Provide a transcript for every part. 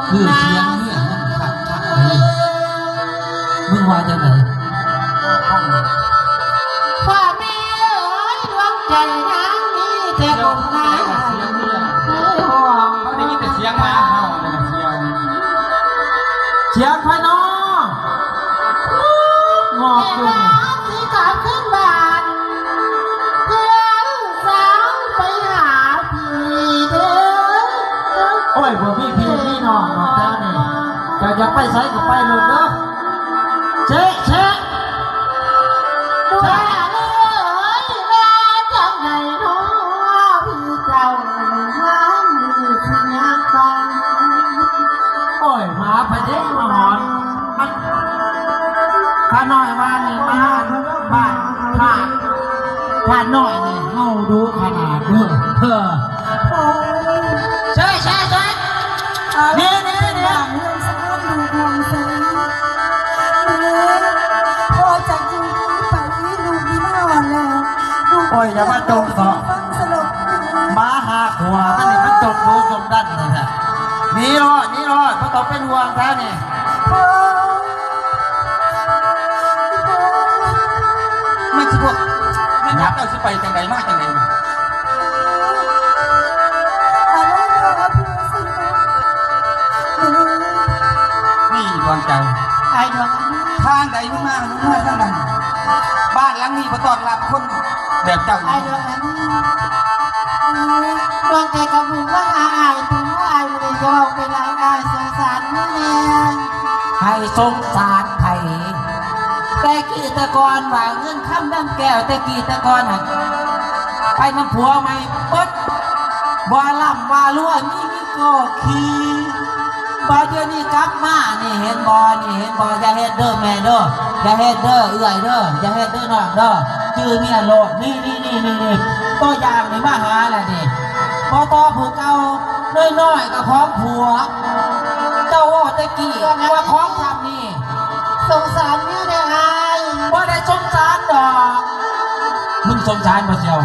คือเสียงเนี่ยมันขัดเลยมึงว่าจะไหนฝ่าแม่เอ๋ยดวงใจนางนี้แต่บุญนาห่วงเขาได้ยินแต่เสียงมาเห่าเลยนะเสียงพน้องงอกอยู่นี่สีขาวขึ้นบานเพื่อนสาวไปหาพี่เด้อโอ้ยบ่มีพี่มีน้องหรอกแท้นี่จะอยากไปไสก็ไปเลยเด้อเช็คว่าเอ๋ยว่าจังไงน้อพี่เจ้ามันมีเสียงฟังโอ้ยมาพะเด้มาหอนข้าน้อยว่านี่มาบ้านข้าน้อยนี่เฮาดูขนาดเด้อใช่นี่เรื่องสารดูดวงเสงพอจากจริงไปลูกนี่มาวันแล้วโอ้ยอย่ามาจงเสาะมาหาขวามันนี่มันจงรู้จงดันนี่ฮะนี่รอดเพราะต้องเป็นห่วงแท้นี่ไม่สิพวกไม่นับเราสิไปจังไดมากจังไดนี่ดวงใจไอ้ดวงทางใดมึงมาทางนั้นบ้านหลังนี้บ่ต้อนรับคนแบบเจ้าไอ้ดวงดวงใจกับมึงว่าอายถึงว่าอายไม่ได้ยอมเป็นอายสงสารมึงแน่ให้สงสารไผ่แต่กีตะกรว่าเงินคำดำแก้วแต่กีตะกรหักไปน้ำผัวไม่ปุ๊บบ่ล่ำบ่รั่วมีก็ขี้บ่เดี๋ยวนี้กลับมานี่เห็นบ่อย่าเฮ็ดเด้อแม่เด้ออย่าเฮ็ดเด้อเอื้อยเด้ออย่าเฮ็ดเด้อน้องเด้อชื่อเมียโลดนี่ตัวอย่างนี่มาหาแหละนี่พอต่อผู้เก่าน้อยๆกับของผัวเจ้าว่าตะกี้ว่าของทำนี่สงสารนี่เนี่ยไอ้ว่าได้สงสารดอกมึงสงสารบ่เชียว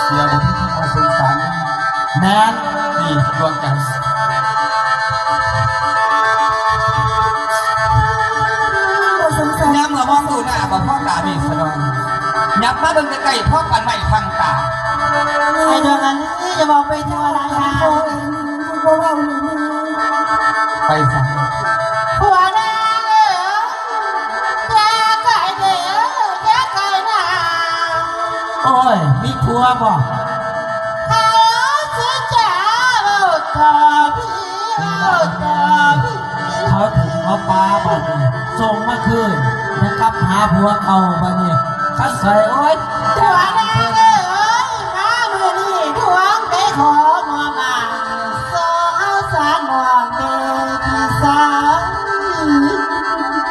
เสียบุญมาสงสารแม่นี่ดวงใจย้ำเมื่อมองดูหน้าบ่พ่อตามีสนองยับมาเบิ่งใกล้ๆพ่อปันใหม่ฟังตาไอ้ดวงอันนี้จะบอกไปทั่วไรฮะไปสั่งผัวนางเอ๋ยแก่ไก่เด้อแก่ไก่นางโอ้ยมีผัวบ่เขาสิจ๋าเราต่อพี่เขาถึงเขาปลาบัดนี้ส่งมาคืนนะครับหาผัวเขาบัดนี้เขาใส่โอ๊ยผัวนางเอ๋ยมาเมื่อนี้ดวงได้ขอมามาโซ่เอาสารหวังเดินที่สาย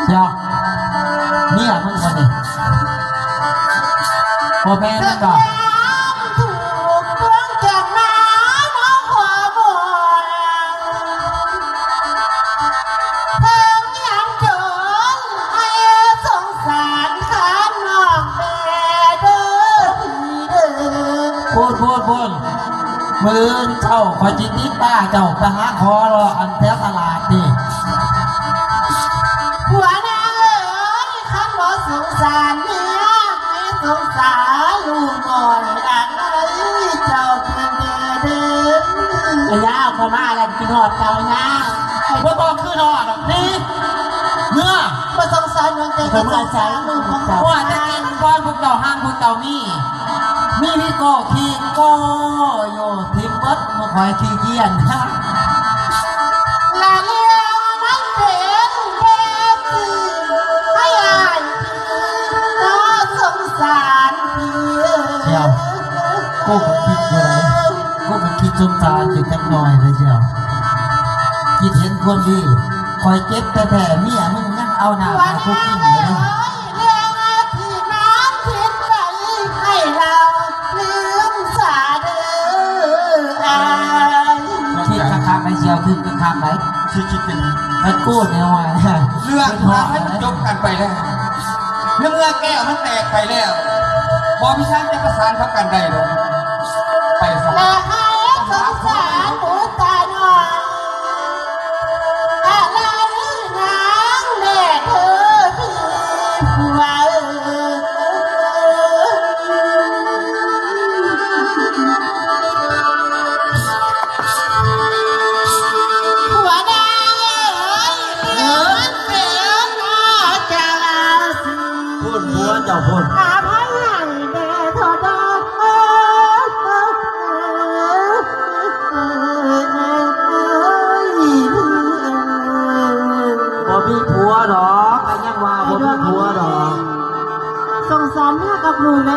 เจ้าเนี่ยมึงคนนี้พ่อแม่มึงก่อนถูกดวงจากน้ำน้องขอบ่อยเพิ่งยังจนให้สงสารข้าน้องแม่เด้อพี่เด้อพูดมือเจ้าขอจิตนิต้าเจ้าไปหาคอรออันแถวตลาดนี่ผัวนางเอ๋ยคำว่าสงสารเมียไม่สงสารลูกหน่อยอะไรเจ้าเพียงเด้อไอ้ย่าพม่าแล้วกินหอดเจ้าย่าไอ้พวกต้องขึ้นหอดนี่เมื่อมาสงสารดวงใจกับสงสารลูกของเขาว่าจะกินก้อนพวกเจ้าห้างพวกเจ้ามีโก้ขี้โก้โยทิมวัดมาคอยขี้เกียนนะลาเลี้ยงมันเป็นแบบนี้ให้อายพี่น่าสงสารพี่เจ้าก็คิดอะไรก็คิดสงสารอยู่จังหน่อยเลยเจ้าคิดเห็นความดีคอยเจ็บแต่เมียมึงยังเอาหน้ามาคุกกี้เลยเรื่องที่น้ำทิ้งไปให้เราลืมสาเด้อคิดกระทำไปเชียวคือกระทำไหนคิดเป็นมันกู้เนี่ยว่าเรื่องมาให้มันจบกันไปแล้วเมื่อแก้วมันแตกไปแล้วบอพิชานจะประสานเข้ากันได้หรอไปสักและให้สงสารหัวตาหน่อย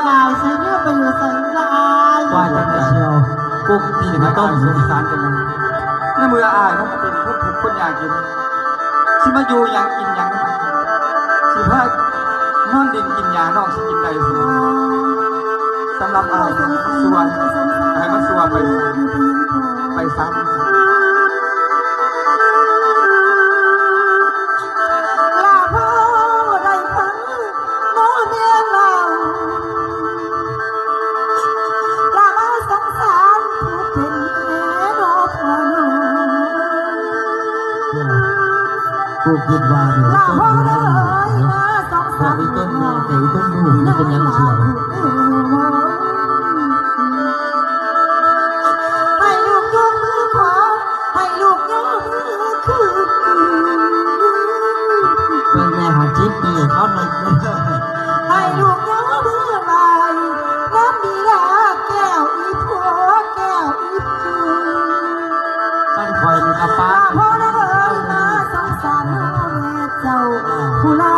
อายใส่เนื้อไปอยู่ใส่ละอาย ว่าจะไม่เชียวกุ๊กกิน ให้ ต้ ต้ ม นสงสารกันนะในเมื่ออายมันเป็นผู้ถูกคนอยากกินสิมาอยู่อย่างกินอย่างนั้นสิพานอนดินกินยาน้องสิกินได้สิสำหรับอายส่วนให้มันส่วนไปซ้ำ ลาพ่อได้ฟังโนเมียเราลามาสงสารผู้เป็นแม่นอพ่อหนู กูคิดว่า ลา ต้น พ่อ ดู เอ้ย นะ มาสง พอ สาร อีต้นแม่แต่อีต้นดูนี่เป็นยังเชียว ให้ลูกยกมือขวาให้ลูกยกมือขึ้น เป็นแม่หาจิ๊บปีเขาหนึ่ง ให้ลูกยกมือไหลน้ำดีลาแก้วอีผัวแก้วอีผัว ตั้งคอยมีกระป้า พ่อได้เลยมาสงสารน้องแม่เจ้าผู้เล่า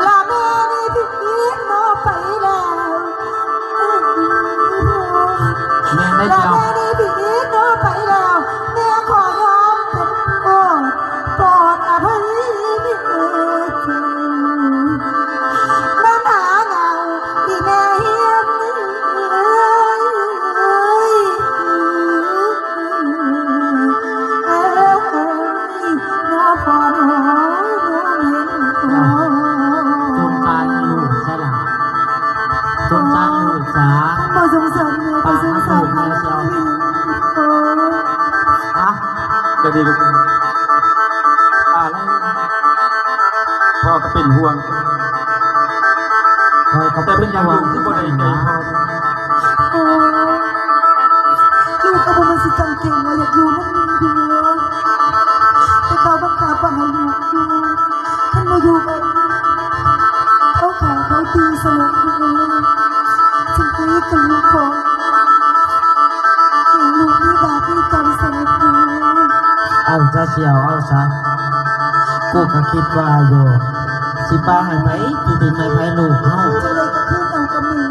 ลาแม่นี่พี่นอไปแล้ว แม่ได้ ลา เจ้า แม่นี่พี่นอไปแล้วแม่ขอยอมเป็นโปรดโปรดอภัยนี่เถิดน้ำหาเงาที่แม่เฮียนเอ้ยน้อพอน้อเห็นโอ้ จงการลูกสละจงการลูกสา บ่สงสารแม่บ่สงสารใครโอ้ อะ จะดีลูกอะไรพ่อก็เป็นห่วง คอยกับ แต่เป็นอย่างหนึ่งที่บ่ได้ใจพ่อ โอ้ลูกก็บ่มันสิจังเก่งว่าอยากอยู่นั่นนี่เดียวแต่เขาบังคับว่าให้ลูกอยู่ท่านมาอยู่แบบนี้เขาขาเขาตีสลบอยู่เลยฉันกรี๊ดกับลูกของลูกนี่บาปนี่กรรมสลบอยู่ เอาจะเชียวเอาซะกูก็คิดว่าอยู่สิป้าให้ไปที่ติไม่ไปลูกเฮา จะเลยกับพี่เอากับมือ